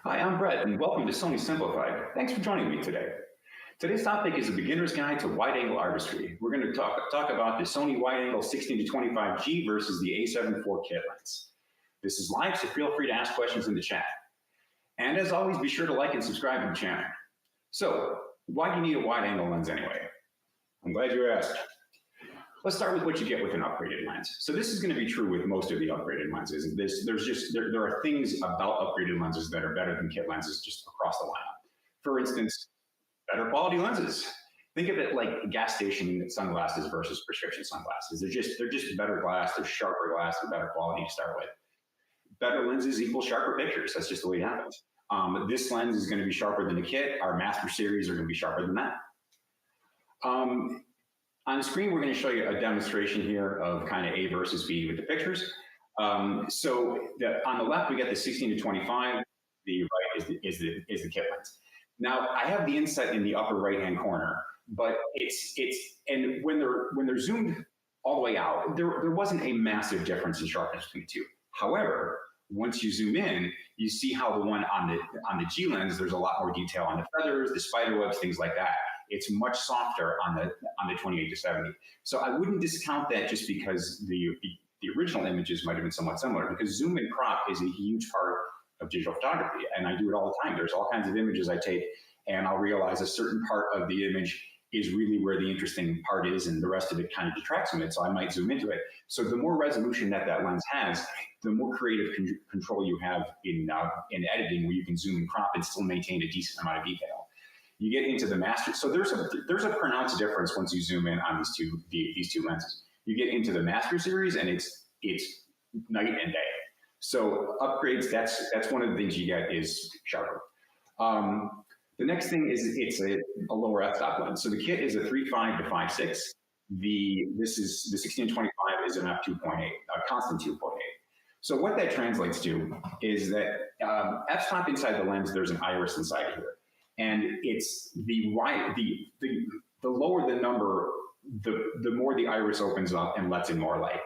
Hi, I'm Brett, and welcome to Sony Simplified. Thanks for joining me today. Today's topic is a beginner's guide to wide-angle artistry. We're going to talk about the Sony wide-angle 16-25G versus the A7 IV kit lens. This is live, so feel free to ask questions in the chat. And as always, be sure to like and subscribe to the channel. So, why do you need a wide-angle lens anyway? I'm glad you asked. Let's start with what you get with an upgraded lens. So this is going to be true with most of the upgraded lenses. There are things about upgraded lenses that are better than kit lenses just across the lineup. For instance, better quality lenses. Think of it like gas station sunglasses versus prescription sunglasses. They're just better glass, they're sharper glass, they're better quality to start with. Better lenses equal sharper pictures. That's just the way it happens. This lens is going to be sharper than the kit. Our Master Series are going to be sharper than that. On the screen, we're going to show you a demonstration here of kind of A versus B with the pictures. On the left, we get the 16-25. The right is the kit lens. Now, I have the inset in the upper right-hand corner, but and when they're zoomed all the way out, there wasn't a massive difference in sharpness between the two. However, once you zoom in, you see how the one on the G lens, there's a lot more detail on the feathers, the spider webs, things like that. It's much softer on the 28-70. So I wouldn't discount that just because the original images might have been somewhat similar, because zoom and crop is a huge part of digital photography, and I do it all the time. There's all kinds of images I take, and I'll realize a certain part of the image is really where the interesting part is, and the rest of it kind of detracts from it, so I might zoom into it. So the more resolution that lens has, the more creative control you have in editing, where you can zoom and crop and still maintain a decent amount of detail. You get into the master, so there's a pronounced difference once you zoom in on these two lenses. You get into the Master Series, and it's night and day. So upgrades, that's one of the things you get is sharper. The next thing is it's a lower f-stop lens. So the kit is a 3.5 to 5.6. The 16-25 is an f2.8, a constant 2.8. So what that translates to is that f-stop inside the lens, there's an iris inside here. And it's the lower the number, the more the iris opens up and lets in more light.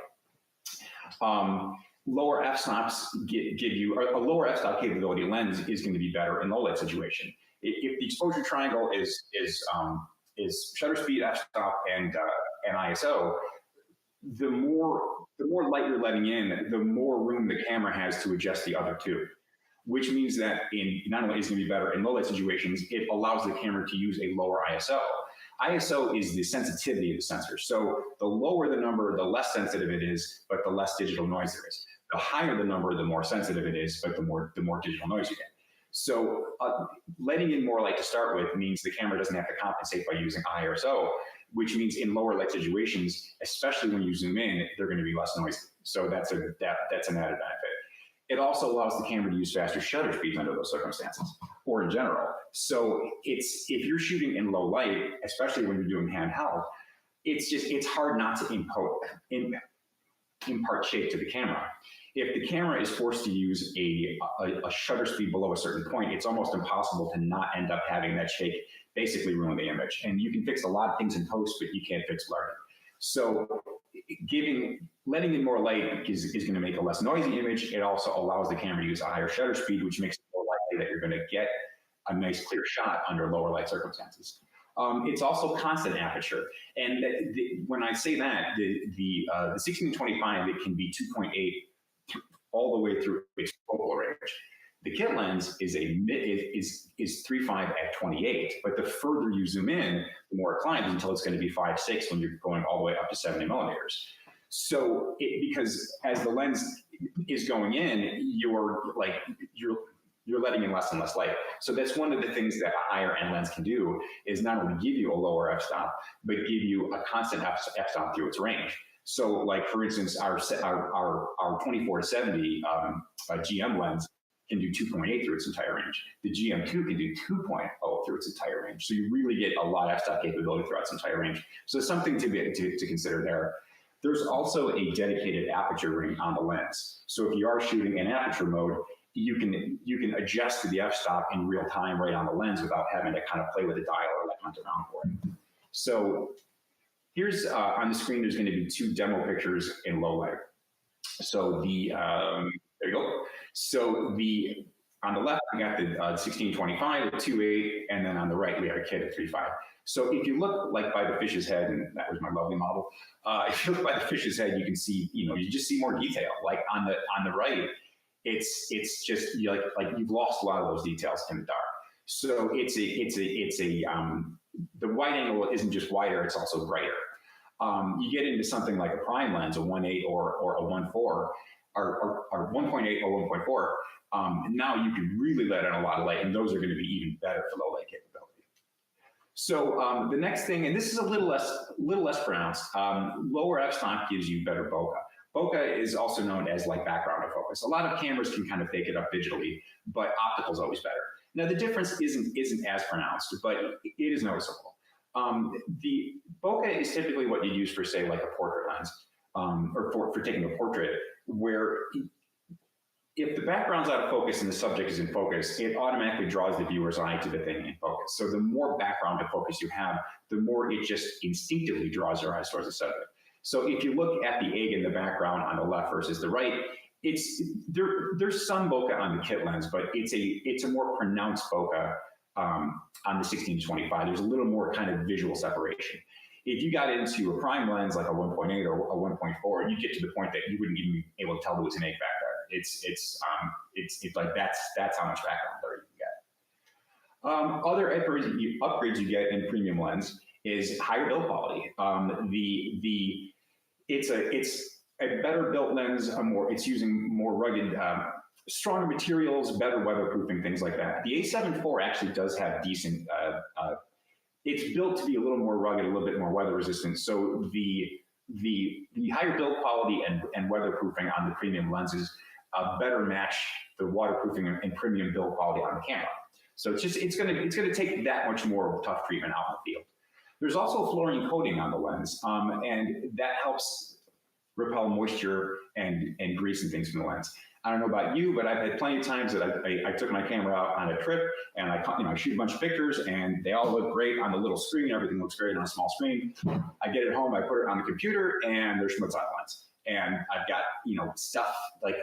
Lower f-stops give you, or a lower f-stop capability lens is going to be better in low light situation. If the exposure triangle is shutter speed, f-stop, and ISO, the more light you're letting in, the more room the camera has to adjust the other two. Which means that not only is it going to be better in low light situations, it allows the camera to use a lower ISO. ISO is the sensitivity of the sensor. So the lower the number, the less sensitive it is, but the less digital noise there is. The higher the number, the more sensitive it is, but the more digital noise you get. So letting in more light to start with means the camera doesn't have to compensate by using ISO, which means in lower light situations, especially when you zoom in, they're going to be less noisy. So that's an added benefit. It also allows the camera to use faster shutter speeds under those circumstances, or in general. So if you're shooting in low light, especially when you're doing handheld, it's hard not to impart shape to the camera. If the camera is forced to use a shutter speed below a certain point, it's almost impossible to not end up having that shake basically ruin the image. And you can fix a lot of things in post, but you can't fix blurring. So letting in more light is going to make a less noisy image. It also allows the camera to use a higher shutter speed, which makes it more likely that you're going to get a nice clear shot under lower light circumstances. It's also constant aperture. And when I say that, the 16-25, it can be 2.8 all the way through its focal range. The kit lens is 3.5 at 28, but the further you zoom in, the more it climbs until it's going to be 5.6 when you're going all the way up to 70 millimeters. So because as the lens is going in, you're letting in less and less light. So that's one of the things that a higher end lens can do, is not only give you a lower f-stop, but give you a constant f-stop through its range. So like, for instance, our 24-70 GM lens can do 2.8 through its entire range. The GM2 can do 2.0 through its entire range. So you really get a lot of f-stop capability throughout its entire range. So it's something to consider there. There's also a dedicated aperture ring on the lens. So if you are shooting in aperture mode, you can adjust the f-stop in real time right on the lens without having to kind of play with the dial or like hunt around for it. So here's on the screen, there's going to be two demo pictures in low light. So there you go. So On the left, we got the 1625 at 2.8, and then on the right, we have a kit at 3.5. So if you look like by the fish's head, and that was my lovely model, if you look by the fish's head, you can see, you just see more detail. Like on the right, it's just like you've lost a lot of those details in the dark. So the wide angle isn't just wider; it's also brighter. You get into something like a prime lens, a 1.8 or a 1.4, or 1.8 or 1.4. Now you can really let in a lot of light, and those are going to be even better for low light capability. So the next thing, and this is a little less pronounced, lower f-stop gives you better bokeh. Bokeh is also known as like background autofocus. A lot of cameras can kind of fake it up digitally, but optical is always better. Now the difference isn't as pronounced, but it is noticeable. The bokeh is typically what you use for, say, like a portrait lens, or for taking a portrait, where if the background's out of focus and the subject is in focus, it automatically draws the viewer's eye to the thing in focus. So the more background to focus you have, the more it just instinctively draws your eyes towards the subject. So if you look at the egg in the background on the left versus the right, there's some bokeh on the kit lens, but it's a more pronounced bokeh on the 16-25. There's a little more kind of visual separation. If you got into a prime lens like a 1.8 or a 1.4, you get to the point that you wouldn't even be able to tell there was an egg back there. It's like that's how much background blur you get. Other upgrades you get in premium lens is higher build quality. It's a better built lens. It's using more rugged, stronger materials, better weatherproofing, things like that. The A7 IV actually does have decent. It's built to be a little more rugged, a little bit more weather resistant. So the higher build quality and weatherproofing on the premium lenses better match the waterproofing and premium build quality on the camera. So it's going to take that much more tough treatment out in the field. There's also a fluorine coating on the lens, and that helps repel moisture and grease and things from the lens. I don't know about you, but I've had plenty of times that I took my camera out on a trip and I shoot a bunch of pictures and they all look great on the little screen. Everything looks great on a small screen. I get it home, I put it on the computer, and there's schmutz on the lens. And I've got stuff like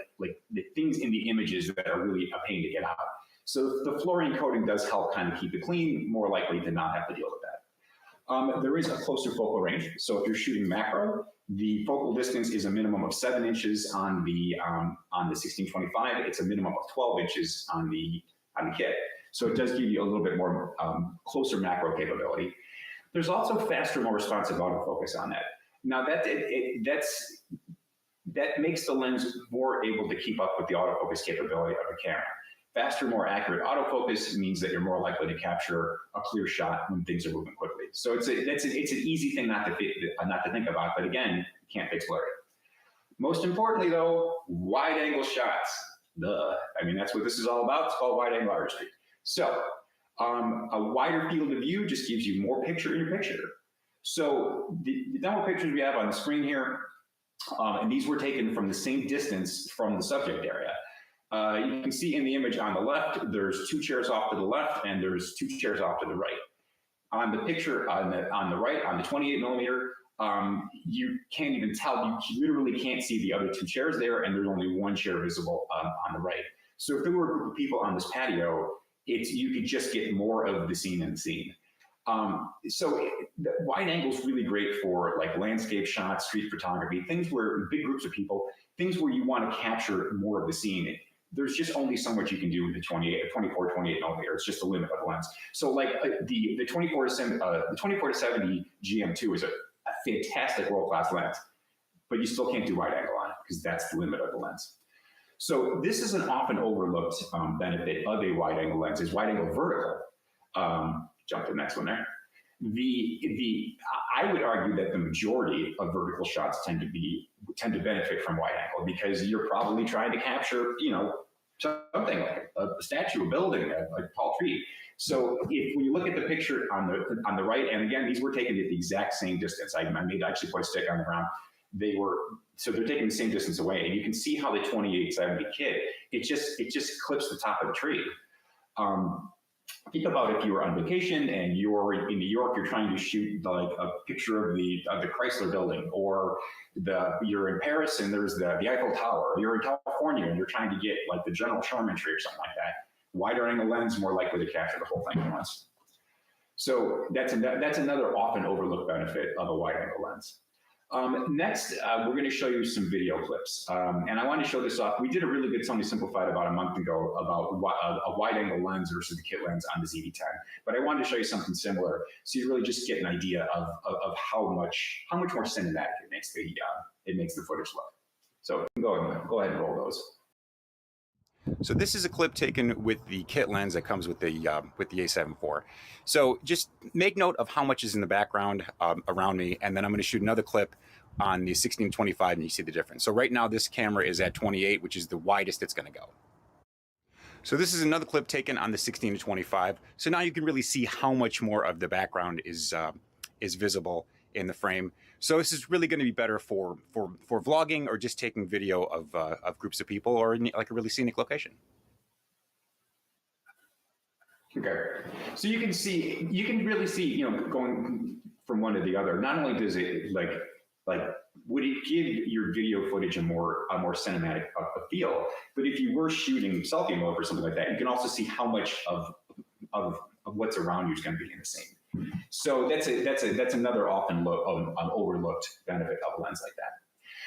the things in the images that are really a pain to get out. So the fluorine coating does help kind of keep it clean, more likely to not have to deal with that. There is a closer focal range. So if you're shooting macro, the focal distance is a minimum of 7 inches on the 1625. It's a minimum of 12 inches on the kit. So it does give you a little bit more closer macro capability. There's also faster, more responsive autofocus on that. Now that makes the lens more able to keep up with the autofocus capability of the camera. Faster, more accurate autofocus means that you're more likely to capture a clear shot when things are moving quickly. So it's an easy thing not to think about, but again, you can't fix blurry. Most importantly, though, wide angle shots. Duh. I mean, that's what this is all about. It's called wide angle artistry. So a wider field of view just gives you more picture in your picture. So the demo pictures we have on the screen here, and these were taken from the same distance from the subject area. You can see in the image on the left, there's 2 chairs off to the left, and there's 2 chairs off to the right. On the picture on the right, on the 28 millimeter, you can't even tell. You literally can't see the other 2 chairs there, and there's only 1 chair visible on the right. So if there were a group of people on this patio, you could just get more of the scene in the scene. So the wide angle is really great for like landscape shots, street photography, things where big groups of people, things where you want to capture more of the scene. There's just only so much you can do with the 24, 28 millimeter. It's just the limit of the lens. So like the 24 to 70 GM2 is a fantastic world-class lens, but you still can't do wide angle on it because that's the limit of the lens. So this is an often overlooked benefit of a wide angle lens is wide angle vertical. Jump to the next one there. I would argue that the majority of vertical shots tend to benefit from wide angle because you're probably trying to capture, something like a statue, a building, a tall tree. So when you look at the picture on the right, and again, these were taken at the exact same distance. I actually put a stick on the ground. They're taking the same distance away, and you can see how the 2870 kit it just clips the top of the tree. Think about if you were on vacation and you're in New York, you're trying to shoot like a picture of the Chrysler building, or you're in Paris and there's the Eiffel Tower, or you're in California and you're trying to get like the General Sherman tree or something like that. Wider angle lens, more likely to capture the whole thing at once. So that's another often overlooked benefit of a wide angle lens. Next, we're going to show you some video clips. And I want to show this off. We did a really good Sony Simplified about a month ago about a wide angle lens versus the kit lens on the ZV-10. But I wanted to show you something similar so you really just get an idea of how much more cinematic it makes the footage look. So go ahead and roll those. So this is a clip taken with the kit lens that comes with the A7 IV. So just make note of how much is in the background around me, and then I'm going to shoot another clip on the 16-25, and you see the difference. So right now this camera is at 28, which is the widest it's going to go. So this is another clip taken on the 16-25. So now you can really see how much more of the background is visible in the frame. So this is really going to be better for vlogging or just taking video of groups of people or in like a really scenic location. Okay, so you can really see, going from one to the other. Not only does it would it give your video footage a more cinematic feel, but if you were shooting selfie mode or something like that, you can also see how much of what's around you is going to be in the scene. So that's another often overlooked benefit of a lens like that.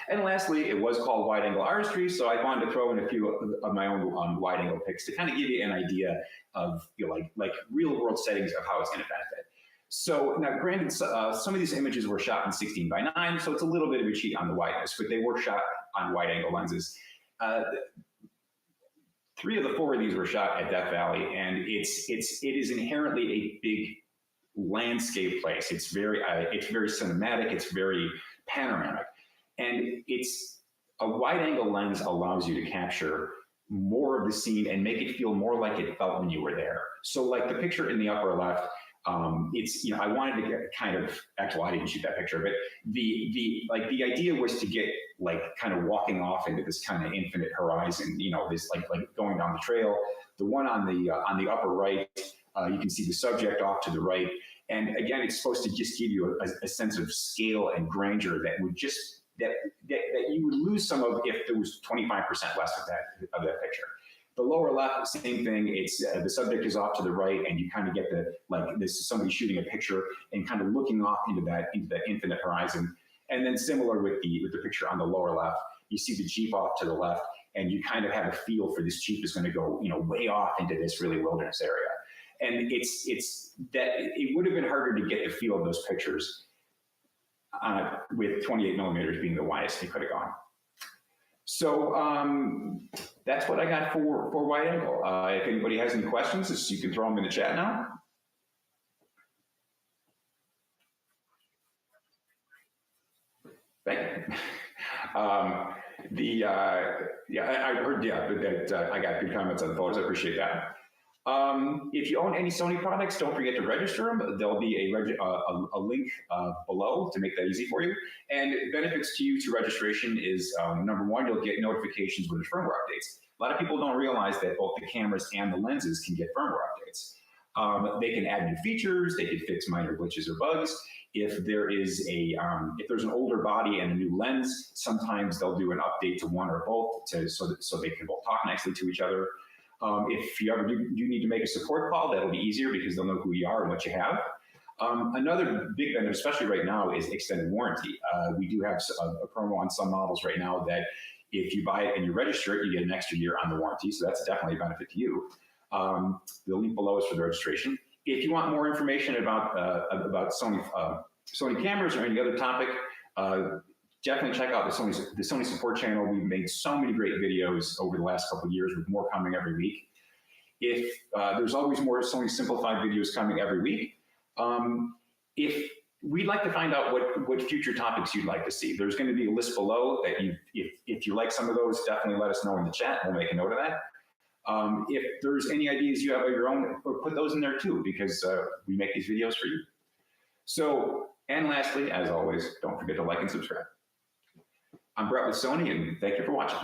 And lastly, it was called wide angle artistry, so I wanted to throw in a few of my own wide angle pics to kind of give you an idea of like real world settings of how it's going to benefit. So now, granted, some of these images were shot in 16:9, so it's a little bit of a cheat on the wideness, but they were shot on wide angle lenses. 3 of the 4 of these were shot at Death Valley, and it is inherently a big landscape place. It's very cinematic. It's very panoramic, and a wide angle lens allows you to capture more of the scene and make it feel more like it felt when you were there. So, like the picture in the upper left, I wanted to get actually I didn't shoot that picture, but the idea was to get kind of walking off into this kind of infinite horizon, this like going down the trail. The one on the upper right, you can see the subject off to the right. And again, it's supposed to just give you a sense of scale and grandeur that would that you would lose some of if there was 25% less of that picture. The lower left, same thing. It's the subject is off to the right, and you kind of get this is somebody shooting a picture and kind of looking off into that infinite horizon. And then similar with the picture on the lower left, you see the Jeep off to the left, and you kind of have a feel for this Jeep is going to go way off into this really wilderness area. And it's that it would have been harder to get the feel of those pictures with 28mm being the widest you could have gone. So that's what I got for wide angle. If anybody has any questions, you can throw them in the chat now. Thank you. I heard that I got good comments on the photos. I appreciate that. If you own any Sony products, don't forget to register them. There'll be a link below to make that easy for you. And benefits to you to registration is, number one, you'll get notifications when there's firmware updates. A lot of people don't realize that both the cameras and the lenses can get firmware updates. They can add new features. They can fix minor glitches or bugs. If there's an older body and a new lens, sometimes they'll do an update to one or both so they can both talk nicely to each other. If you ever do need to make a support call, that'll be easier because they'll know who you are and what you have. Another big benefit, especially right now, is extended warranty. We do have a promo on some models right now that if you buy it and you register it, you get an extra year on the warranty. So that's definitely a benefit to you. The link below is for the registration. If you want more information about Sony cameras or any other topic, definitely check out the Sony support channel. We've made so many great videos over the last couple of years, with more coming every week. If there's always more Sony Simplified videos coming every week. If we'd like to find out what future topics you'd like to see, there's going to be a list below that if you like some of those, definitely let us know in the chat. We'll make a note of that. If there's any ideas you have of your own, put those in there too, because we make these videos for you. So, and lastly, as always, don't forget to like and subscribe. I'm Brett with Sony, and thank you for watching.